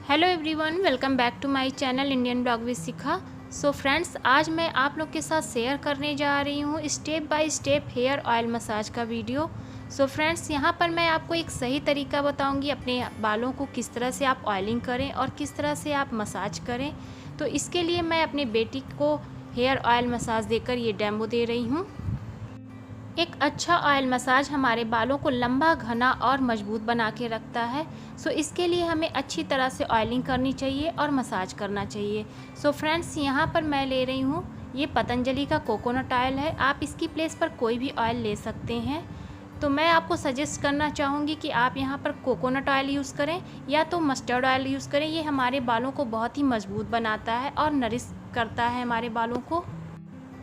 Hello everyone, welcome back to my channel Indian blog with Shikha. So friends, आज मैं आप लोग के साथ शेयर करने जा रही हूँ step by step hair oil massage का वीडियो। सो फ्रेंड्स, यहाँ पर मैं आपको एक सही तरीका बताऊँगी अपने बालों को किस तरह से आप ऑयलिंग करें और किस तरह से आप मसाज करें। तो इसके लिए मैं अपने बेटी को हेयर ऑयल मसाज देकर ये डेमो दे रही हूँ। एक अच्छा ऑयल मसाज हमारे बालों को लंबा, घना और मजबूत बना के रखता है। सो इसके लिए हमें अच्छी तरह से ऑयलिंग करनी चाहिए और मसाज करना चाहिए। सो फ्रेंड्स, यहाँ पर मैं ले रही हूँ ये पतंजलि का कोकोनट ऑयल है। आप इसकी प्लेस पर कोई भी ऑयल ले सकते हैं। तो मैं आपको सजेस्ट करना चाहूँगी कि आप यहाँ पर कोकोनट ऑयल यूज़ करें या तो मस्टर्ड ऑयल यूज़ करें। ये हमारे बालों को बहुत ही मजबूत बनाता है और नरिश करता है हमारे बालों को।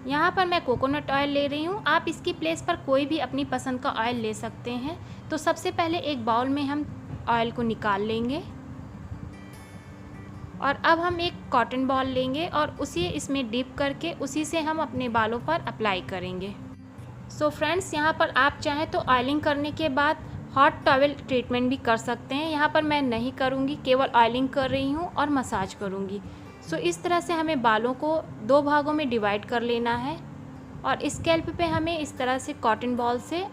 यहाँ पर मैं कोकोनट ऑयल ले रही हूँ। आप इसकी प्लेस पर कोई भी अपनी पसंद का ऑयल ले सकते हैं। तो सबसे पहले एक बाउल में हम ऑयल को निकाल लेंगे और अब हम एक कॉटन बॉल लेंगे और उसी इसमें डिप करके उसी से हम अपने बालों पर अप्लाई करेंगे। सो फ्रेंड्स, यहाँ पर आप चाहें तो ऑयलिंग करने के बाद हॉट टॉवेल ट्रीटमेंट भी कर सकते हैं। यहाँ पर मैं नहीं करूँगी, केवल ऑयलिंग कर रही हूँ और मसाज करूँगी। सो इस तरह से हमें बालों को दो भागों में डिवाइड कर लेना है और स्कैल्प पे हमें इस तरह से कॉटन बॉल से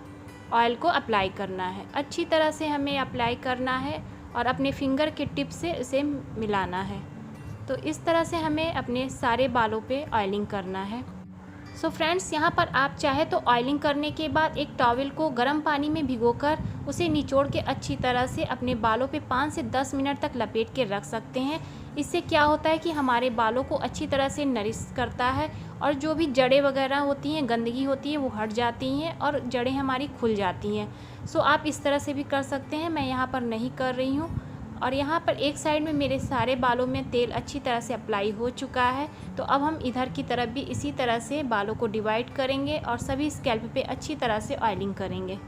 ऑयल को अप्लाई करना है। अच्छी तरह से हमें अप्लाई करना है और अपने फिंगर के टिप से इसे मिलाना है। तो इस तरह से हमें अपने सारे बालों पे ऑयलिंग करना है। सो फ्रेंड्स, यहाँ पर आप चाहे तो ऑयलिंग करने के बाद एक टॉवल को गर्म पानी में भिगोकर उसे निचोड़ के अच्छी तरह से अपने बालों पे 5 से 10 मिनट तक लपेट के रख सकते हैं। इससे क्या होता है कि हमारे बालों को अच्छी तरह से नरिश करता है और जो भी जड़ें वगैरह होती हैं, गंदगी होती है, वो हट जाती हैं और जड़ें हमारी खुल जाती हैं। सो आप इस तरह से भी कर सकते हैं। मैं यहाँ पर नहीं कर रही हूँ। और यहाँ पर एक साइड में मेरे सारे बालों में तेल अच्छी तरह से अप्लाई हो चुका है। तो अब हम इधर की तरफ भी इसी तरह से बालों को डिवाइड करेंगे और सभी स्कैल्प पे अच्छी तरह से ऑयलिंग करेंगे।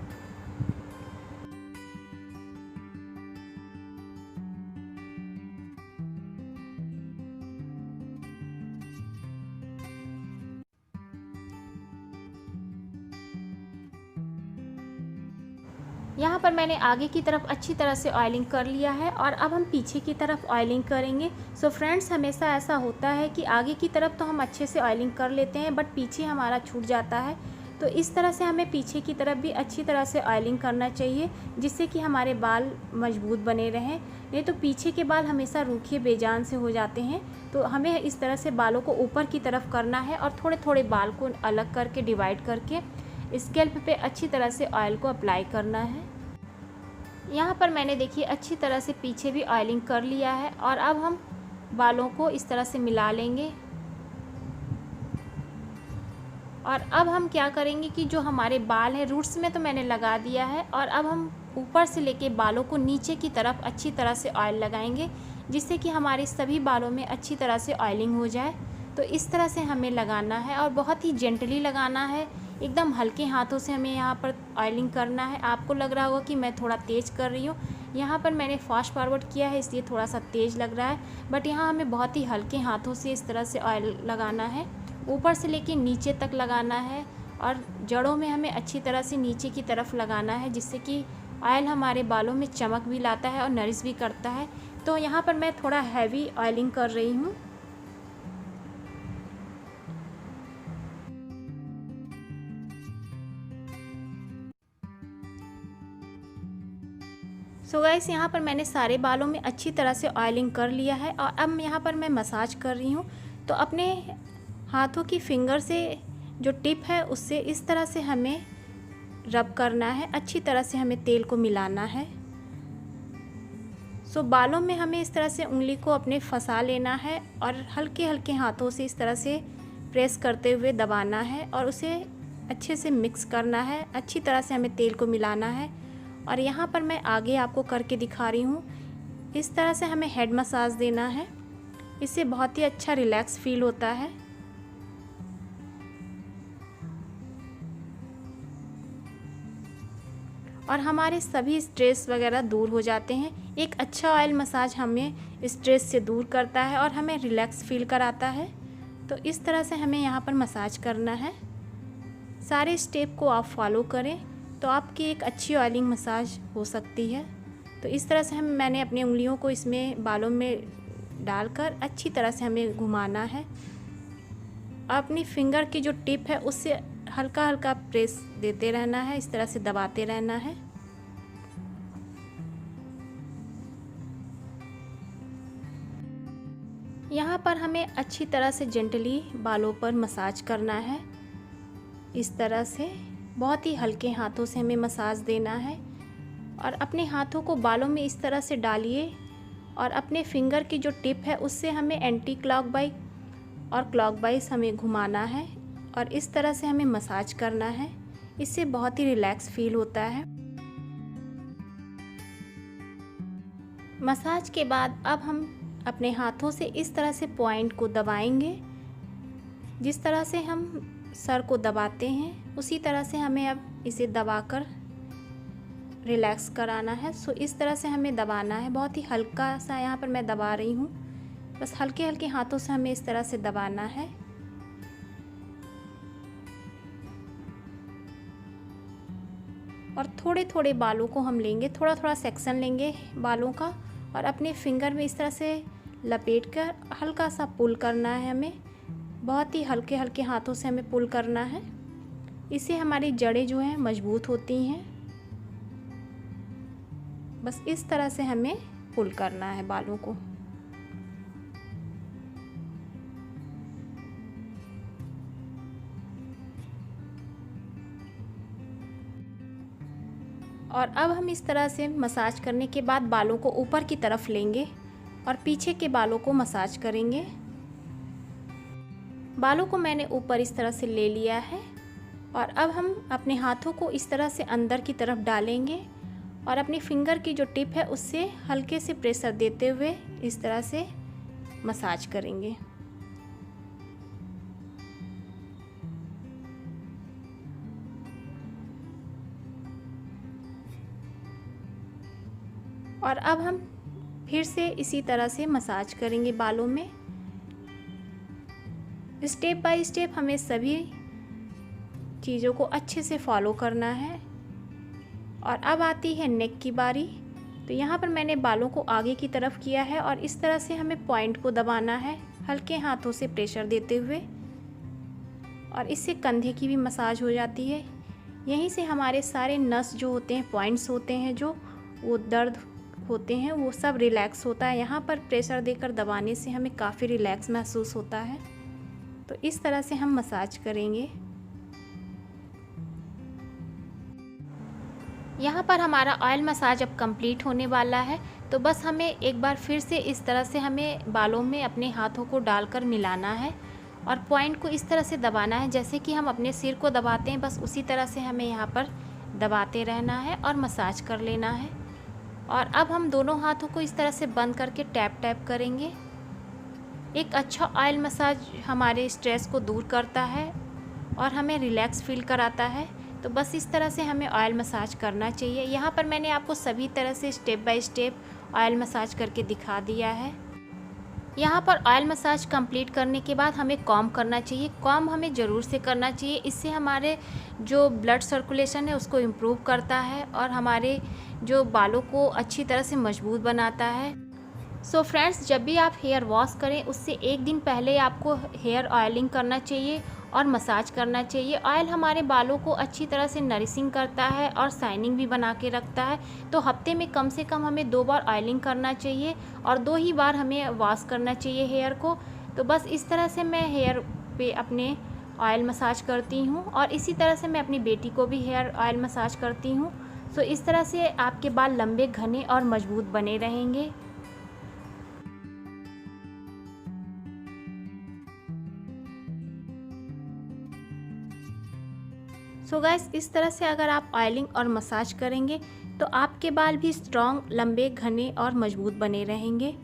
यहाँ पर मैंने आगे की तरफ अच्छी तरह से ऑयलिंग कर लिया है और अब हम पीछे की तरफ ऑयलिंग करेंगे। सो फ्रेंड्स, हमेशा ऐसा होता है कि आगे की तरफ तो हम अच्छे से ऑयलिंग कर लेते हैं बट पीछे हमारा छूट जाता है। तो इस तरह से हमें पीछे की तरफ भी अच्छी तरह से ऑयलिंग करना चाहिए जिससे कि हमारे बाल मजबूत बने रहें। नहीं तो पीछे के बाल हमेशा रूखे बेजान से हो जाते हैं। तो हमें इस तरह से बालों को ऊपर की तरफ करना है और थोड़े थोड़े बाल को अलग करके डिवाइड करके स्कैल्प पे अच्छी तरह से ऑयल को अप्लाई करना है। यहाँ पर मैंने देखिए अच्छी तरह से पीछे भी ऑयलिंग कर लिया है और अब हम बालों को इस तरह से मिला लेंगे। और अब हम क्या करेंगे कि जो हमारे बाल हैं, रूट्स में तो मैंने लगा दिया है और अब हम ऊपर से लेके बालों को नीचे की तरफ अच्छी तरह से ऑयल लगाएंगे जिससे कि हमारे सभी बालों में अच्छी तरह से ऑयलिंग हो जाए। तो इस तरह से हमें लगाना है और बहुत ही जेंटली लगाना है। एकदम हल्के हाथों से हमें यहाँ पर ऑयलिंग करना है। आपको लग रहा होगा कि मैं थोड़ा तेज़ कर रही हूँ। यहाँ पर मैंने फास्ट फॉरवर्ड किया है इसलिए थोड़ा सा तेज़ लग रहा है, बट यहाँ हमें बहुत ही हल्के हाथों से इस तरह से ऑयल लगाना है। ऊपर से लेके नीचे तक लगाना है और जड़ों में हमें अच्छी तरह से नीचे की तरफ लगाना है जिससे कि ऑयल हमारे बालों में चमक भी लाता है और नरिश भी करता है। तो यहाँ पर मैं थोड़ा हैवी ऑयलिंग कर रही हूँ। सो गाइस, यहाँ पर मैंने सारे बालों में अच्छी तरह से ऑयलिंग कर लिया है और अब यहाँ पर मैं मसाज कर रही हूँ। तो अपने हाथों की फिंगर से जो टिप है उससे इस तरह से हमें रब करना है। अच्छी तरह से हमें तेल को मिलाना है। सो बालों में हमें इस तरह से उंगली को अपने फंसा लेना है और हल्के हल्के हाथों से इस तरह से प्रेस करते हुए दबाना है और उसे अच्छे से मिक्स करना है। अच्छी तरह से हमें तेल को मिलाना है। और यहाँ पर मैं आगे आपको करके दिखा रही हूँ। इस तरह से हमें हेड मसाज देना है। इससे बहुत ही अच्छा रिलैक्स फील होता है। और हमारे सभी स्ट्रेस वगैरह दूर हो जाते हैं। एक अच्छा ऑयल मसाज हमें स्ट्रेस से दूर करता है और हमें रिलैक्स फील कराता है। तो इस तरह से हमें यहाँ पर मसाज करना है। सारे स्टेप को आप फॉलो करें तो आपकी एक अच्छी ऑयलिंग मसाज हो सकती है। तो इस तरह से मैंने अपनी उंगलियों को इसमें बालों में डालकर अच्छी तरह से हमें घुमाना है। अपनी फिंगर की जो टिप है उससे हल्का हल्का प्रेस देते रहना है, इस तरह से दबाते रहना है। यहाँ पर हमें अच्छी तरह से जेंटली बालों पर मसाज करना है। इस तरह से बहुत ही हल्के हाथों से हमें मसाज देना है और अपने हाथों को बालों में इस तरह से डालिए और अपने फिंगर की जो टिप है उससे हमें एंटी क्लॉकवाइज और क्लॉकवाइज हमें घुमाना है और इस तरह से हमें मसाज करना है। इससे बहुत ही रिलैक्स फील होता है। मसाज के बाद अब हम अपने हाथों से इस तरह से पॉइंट को दबाएंगे। जिस तरह से हम सर को दबाते हैं उसी तरह से हमें अब इसे दबाकर रिलैक्स कराना है। सो इस तरह से हमें दबाना है, बहुत ही हल्का सा यहाँ पर मैं दबा रही हूँ। बस हल्के हल्के हाथों से हमें इस तरह से दबाना है। और थोड़े थोड़े बालों को हम लेंगे, थोड़ा थोड़ा सेक्शन लेंगे बालों का और अपने फिंगर में इस तरह से लपेटकर हल्का सा पुल करना है हमें। बहुत ही हल्के हल्के हाथों से हमें पुल करना है। इससे हमारी जड़ें जो हैं मजबूत होती हैं। बस इस तरह से हमें पुल करना है बालों को। और अब हम इस तरह से मसाज करने के बाद बालों को ऊपर की तरफ लेंगे और पीछे के बालों को मसाज करेंगे। बालों को मैंने ऊपर इस तरह से ले लिया है और अब हम अपने हाथों को इस तरह से अंदर की तरफ डालेंगे और अपनी फिंगर की जो टिप है उससे हल्के से प्रेशर देते हुए इस तरह से मसाज करेंगे। और अब हम फिर से इसी तरह से मसाज करेंगे बालों में। स्टेप बाय स्टेप हमें सभी चीज़ों को अच्छे से फॉलो करना है। और अब आती है नेक की बारी। तो यहाँ पर मैंने बालों को आगे की तरफ किया है और इस तरह से हमें पॉइंट को दबाना है हल्के हाथों से प्रेशर देते हुए और इससे कंधे की भी मसाज हो जाती है। यहीं से हमारे सारे नस जो होते हैं, पॉइंट्स होते हैं जो वो दर्द होते हैं, वो सब रिलैक्स होता है। यहाँ पर प्रेशर देकर दबाने से हमें काफ़ी रिलैक्स महसूस होता है। तो इस तरह से हम मसाज करेंगे। यहाँ पर हमारा ऑयल मसाज अब कंप्लीट होने वाला है। तो बस हमें एक बार फिर से इस तरह से हमें बालों में अपने हाथों को डालकर मिलाना है और पॉइंट को इस तरह से दबाना है जैसे कि हम अपने सिर को दबाते हैं। बस उसी तरह से हमें यहाँ पर दबाते रहना है और मसाज कर लेना है। और अब हम दोनों हाथों को इस तरह से बंद करके टैप टैप करेंगे। एक अच्छा ऑयल मसाज हमारे स्ट्रेस को दूर करता है और हमें रिलैक्स फील कराता है। तो बस इस तरह से हमें ऑयल मसाज करना चाहिए। यहाँ पर मैंने आपको सभी तरह से step by step oil massage करके दिखा दिया है। यहाँ पर ऑयल मसाज कंप्लीट करने के बाद हमें कॉम्ब करना चाहिए। कॉम्ब हमें ज़रूर से करना चाहिए। इससे हमारे जो ब्लड सर्कुलेशन है उसको इम्प्रूव करता है और हमारे जो बालों को अच्छी तरह से मजबूत बनाता है। सो फ्रेंड्स, जब भी आप हेयर वॉश करें उससे एक दिन पहले आपको हेयर ऑयलिंग करना चाहिए और मसाज करना चाहिए। ऑयल हमारे बालों को अच्छी तरह से नरिशिंग करता है और शाइनिंग भी बना के रखता है। तो हफ्ते में कम से कम हमें 2 बार ऑयलिंग करना चाहिए और 2 ही बार हमें वॉश करना चाहिए हेयर को। तो बस इस तरह से मैं हेयर पे अपने ऑयल मसाज करती हूँ और इसी तरह से मैं अपनी बेटी को भी हेयर ऑयल मसाज करती हूँ। सो इस तरह से आपके बाल लंबे, घने और मजबूत बने रहेंगे। सो गाइस, इस तरह से अगर आप ऑयलिंग और मसाज करेंगे तो आपके बाल भी स्ट्रॉन्ग, लंबे, घने और मजबूत बने रहेंगे।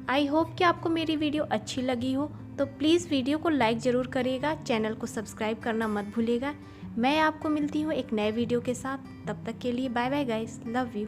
आई होप कि आपको मेरी वीडियो अच्छी लगी हो। तो प्लीज़ वीडियो को लाइक ज़रूर करिएगा, चैनल को सब्सक्राइब करना मत भूलिएगा। मैं आपको मिलती हूँ एक नए वीडियो के साथ। तब तक के लिए bye bye guys, love you.